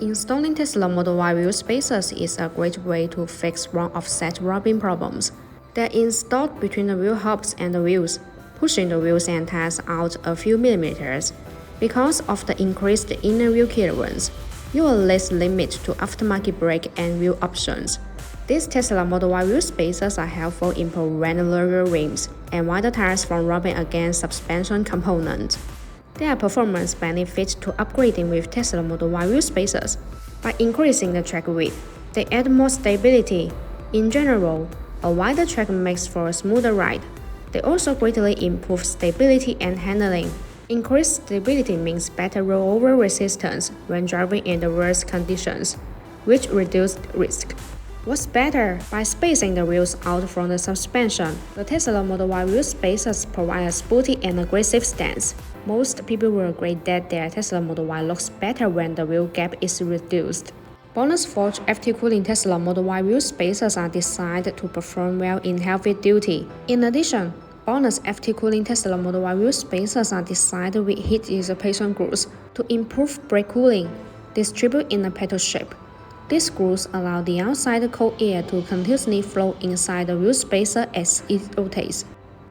Installing Tesla Model Y wheel spacers is a great way to fix wrong offset rubbing problems. They're installed between the wheel hubs and the wheels, pushing the wheels and tires out a few millimeters. Because of the increased inner wheel clearance, you are less limited to aftermarket brake and wheel options. These Tesla Model Y wheel spacers are helpful in preventing longer rims and wider tires from rubbing against suspension components. There are performance benefits to upgrading with Tesla Model Y wheel spacers. By increasing the track width, they add more stability. In general, a wider track makes for a smoother ride. They also greatly improve stability and handling. Increased stability means better rollover resistance when driving in the worst conditions, which reduces risk. What's better? By spacing the wheels out from the suspension, the Tesla Model Y wheel spacers provide a sporty and aggressive stance. Most people will agree that their Tesla Model Y looks better when the wheel gap is reduced. BONOSS Forged FT Cooling Tesla Model Y wheel spacers are designed to perform well in heavy duty. In addition, BONOSS FT Cooling Tesla Model Y wheel spacers are designed with heat dissipation grooves to improve brake cooling, distributed in a petal shape. These grooves allow the outside cold air to continuously flow inside the wheel spacer as it rotates.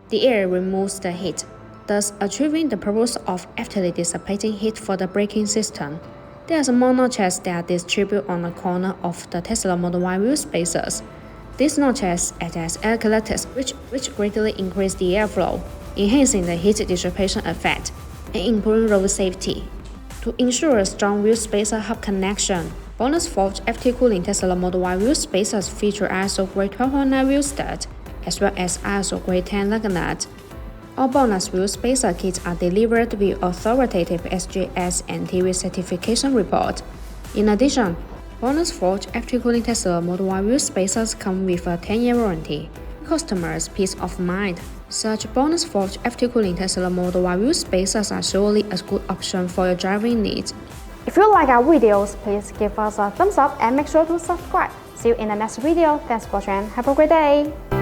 The air removes the heat, thus achieving the purpose of actively dissipating heat for the braking system. There are small notches that distribute on the corner of the Tesla Model Y wheel spacers. These notches act as air collectors, which greatly increase the airflow, enhancing the heat dissipation effect, and improving road safety. To ensure a strong wheel spacer hub connection, BONOSS Forged FT Cooling Tesla Model Y wheel spacers feature ISO grade 12.9 wheel stud, as well as ISO grade 10 lug nut. All BONOSS wheel spacer kits are delivered with authoritative SGS and TV certification report. In addition, BONOSS Forged FT Cooling Tesla Model Y wheel spacers come with a 10-year warranty. Customers' peace of mind. Such BONOSS Forged FT Cooling Tesla Model Y wheel spacers are surely a good option for your driving needs. If you like our videos, please give us a thumbs up and make sure to subscribe. See you in the next video. Thanks for watching. Have a great day.